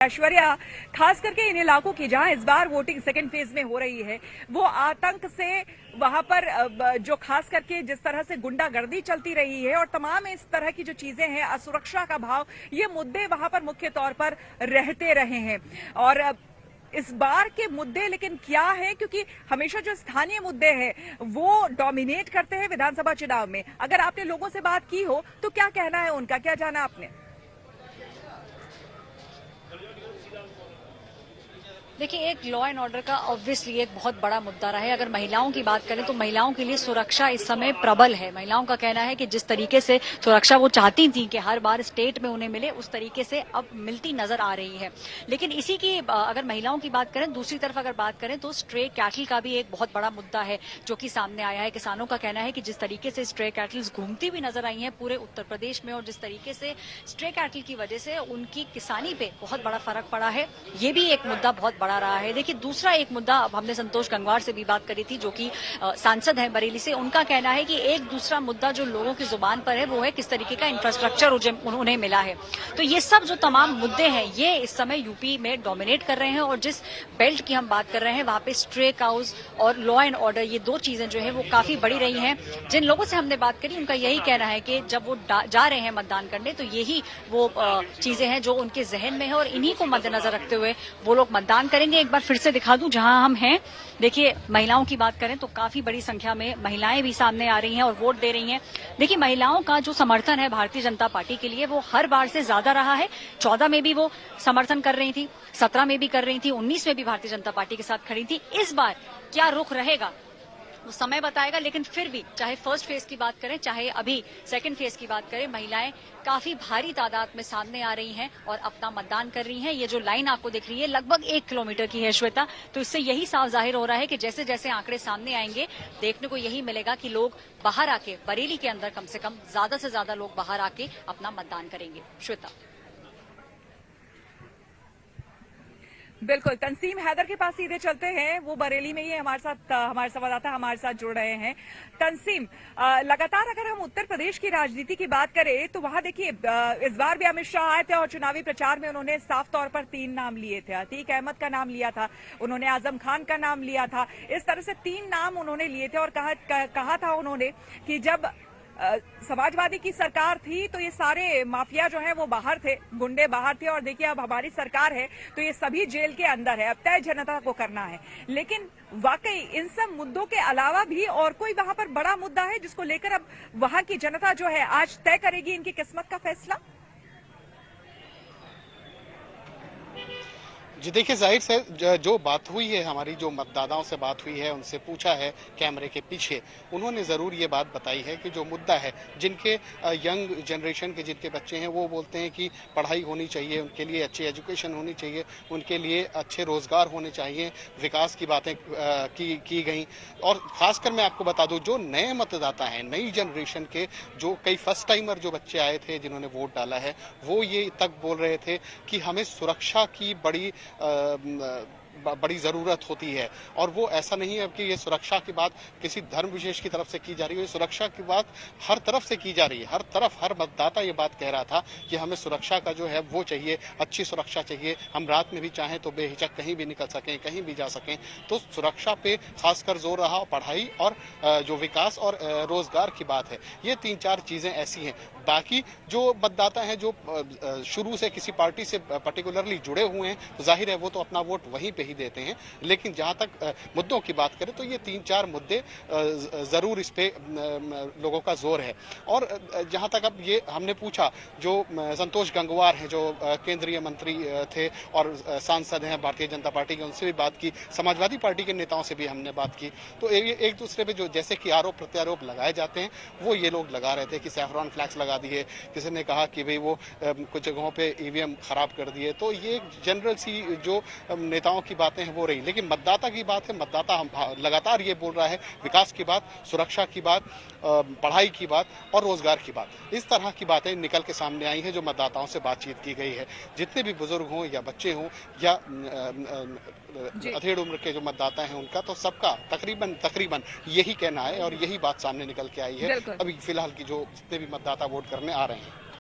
ऐश्वर्या, खास करके इन इलाकों की जहां इस बार वोटिंग सेकेंड फेज में हो रही है, वो आतंक से वहां पर जो खास करके जिस तरह से गुंडागर्दी चलती रही है और तमाम इस तरह की जो चीजें हैं, असुरक्षा का भाव, ये मुद्दे वहां पर मुख्य तौर पर रहते रहे हैं। और इस बार के मुद्दे लेकिन क्या है, क्योंकि हमेशा जो स्थानीय मुद्दे हैं वो डोमिनेट करते हैं विधानसभा चुनाव में। अगर आपने लोगों से बात की हो तो क्या कहना है उनका, क्या जाना आपने? देखिए, एक लॉ एंड ऑर्डर का ऑब्वियसली एक बहुत बड़ा मुद्दा रहा है। अगर महिलाओं की बात करें तो महिलाओं के लिए सुरक्षा इस समय प्रबल है। महिलाओं का कहना है कि जिस तरीके से सुरक्षा वो चाहती थी कि हर बार स्टेट में उन्हें मिले, उस तरीके से अब मिलती नजर आ रही है। लेकिन इसी की अगर महिलाओं की बात करें, दूसरी तरफ अगर बात करें तो स्ट्रे कैटल का भी एक बहुत बड़ा मुद्दा है जो कि सामने आया है। किसानों का कहना है कि जिस तरीके से स्ट्रे कैटल्स घूमती हुई नजर आई हैं पूरे उत्तर प्रदेश में, और जिस तरीके से स्ट्रे कैटल की वजह से उनकी किसानी पे बहुत बड़ा फर्क पड़ा है, ये भी एक मुद्दा बहुत बड़ा रहा है। देखिए, दूसरा एक मुद्दा, अब हमने संतोष गंगवार से भी बात करी थी जो कि सांसद हैं बरेली से। उनका कहना है कि एक दूसरा मुद्दा जो लोगों की जुबान पर है वो है किस तरीके का इंफ्रास्ट्रक्चर उन्हें मिला है। तो ये सब जो तमाम मुद्दे हैं ये इस समय यूपी में डोमिनेट कर रहे हैं। और जिस बेल्ट की हम बात कर रहे हैं वहां पे स्ट्रे काउज और लॉ एंड ऑर्डर, ये दो चीजें जो है वो काफी बड़ी रही हैं। जिन लोगों से हमने बात करी उनका यही कहना है कि जब वो जा रहे हैं मतदान करने तो यही वो चीजें हैं जो उनके जहन में है और इन्हीं को मद्देनजर रखते हुए वो लोग मतदान करेंगे। एक बार फिर से दिखा दूं जहां हम हैं। देखिए, महिलाओं की बात करें तो काफी बड़ी संख्या में महिलाएं भी सामने आ रही हैं और वोट दे रही हैं। देखिए, महिलाओं का जो समर्थन है भारतीय जनता पार्टी के लिए वो हर बार से ज्यादा रहा है। 14 में भी वो समर्थन कर रही थी, 17 में भी कर रही थी, 19 में भी भारतीय जनता पार्टी के साथ खड़ी थी। इस बार क्या रुख रहेगा वो समय बताएगा। लेकिन फिर भी चाहे फर्स्ट फेज की बात करें चाहे अभी सेकंड फेज की बात करें, महिलाएं काफी भारी तादाद में सामने आ रही हैं और अपना मतदान कर रही हैं। ये जो लाइन आपको दिख रही है लगभग 1 किलोमीटर की है श्वेता। तो इससे यही साफ जाहिर हो रहा है कि जैसे जैसे आंकड़े सामने आएंगे देखने को यही मिलेगा कि लोग बाहर आके, बरेली के अंदर कम से कम ज्यादा से ज्यादा लोग बाहर आके अपना मतदान करेंगे। श्वेता, बिल्कुल, तंसीम हैदर के पास सीधे चलते हैं। वो बरेली में ही हमारे साथ, हमारे संवाददाता हमारे साथ जुड़ रहे हैं। तंसीम, लगातार अगर हम उत्तर प्रदेश की राजनीति की बात करें तो वहां देखिए इस बार भी अमित शाह आए थे और चुनावी प्रचार में उन्होंने साफ तौर पर 3 नाम लिए थे। अतीक अहमद का नाम लिया था, उन्होंने आजम खान का नाम लिया था। इस तरह से 3 नाम उन्होंने लिए थे और कहा था उन्होंने कि जब समाजवादी की सरकार थी तो ये सारे माफिया जो है वो बाहर थे, गुंडे बाहर थे, और देखिए अब हमारी सरकार है तो ये सभी जेल के अंदर है, अब तय जनता को करना है। लेकिन वाकई इन सब मुद्दों के अलावा भी और कोई वहां पर बड़ा मुद्दा है जिसको लेकर अब वहां की जनता जो है आज तय करेगी इनकी किस्मत का फैसला? जी देखिए, जाहिर से जो बात हुई है, हमारी जो मतदाताओं से बात हुई है, उनसे पूछा है कैमरे के पीछे, उन्होंने ज़रूर ये बात बताई है कि जो मुद्दा है, जिनके यंग जनरेशन के जिनके बच्चे हैं वो बोलते हैं कि पढ़ाई होनी चाहिए, उनके लिए अच्छी एजुकेशन होनी चाहिए, उनके लिए अच्छे रोज़गार होने चाहिए, विकास की बातें की गई। और ख़ासकर मैं आपको बता दूं, जो नए मतदाता हैं, नई जनरेशन के जो कई फर्स्ट टाइमर जो बच्चे आए थे जिन्होंने वोट डाला है, वो ये तक बोल रहे थे कि हमें सुरक्षा की बड़ी ज़रूरत होती है। और वो ऐसा नहीं है कि ये सुरक्षा की बात किसी धर्म विशेष की तरफ से की जा रही है, सुरक्षा की बात हर तरफ से की जा रही है। हर तरफ हर मतदाता ये बात कह रहा था कि हमें सुरक्षा का जो है वो चाहिए, अच्छी सुरक्षा चाहिए। हम रात में भी चाहें तो बेहिचक कहीं भी निकल सकें, कहीं भी जा सकें। तो सुरक्षा पे खासकर जोर रहा। पढ़ाई और जो विकास और रोजगार की बात है, ये 3-4 चीज़ें ऐसी हैं। बाकी जो मतदाता हैं जो शुरू से किसी पार्टी से पर्टिकुलरली जुड़े हुए हैं, तो जाहिर है वो तो अपना वोट वहीं पे ही देते हैं। लेकिन जहां तक मुद्दों की बात करें तो ये 3-4 मुद्दे जरूर इस पे लोगों का जोर है। और जहां तक अब ये हमने पूछा, जो संतोष गंगवार हैं जो केंद्रीय मंत्री थे और सांसद हैं भारतीय जनता पार्टी के, उनसे भी बात की, समाजवादी पार्टी के नेताओं से भी हमने बात की। तो एक दूसरे पे जो जैसे कि आरोप प्रत्यारोप लगाए जाते हैं वो ये लोग लगा रहे थे कि सैफरॉन फ्लैग्स लगा दिए, किसी ने कहा कि भाई वो कुछ जगहों पे ईवीएम खराब कर दिए। तो ये जनरल सी जो नेताओं की बातें हैं वो रही। लेकिन मतदाता की बात है, मतदाता हम लगातार ये बोल रहा है विकास की बात, सुरक्षा की बात, पढ़ाई की बात और रोजगार की बात। इस तरह की बातें निकल के सामने आई हैं जो मतदाताओं से बातचीत की गई है। जितने भी बुजुर्ग हों या बच्चे हों या अधेड़ उम्र के जो मतदाता हैं उनका, तो सबका तकरीबन यही कहना है और यही बात सामने निकल के आई है अभी फिलहाल की जो जितने भी मतदाता वोट करने आ रहे हैं।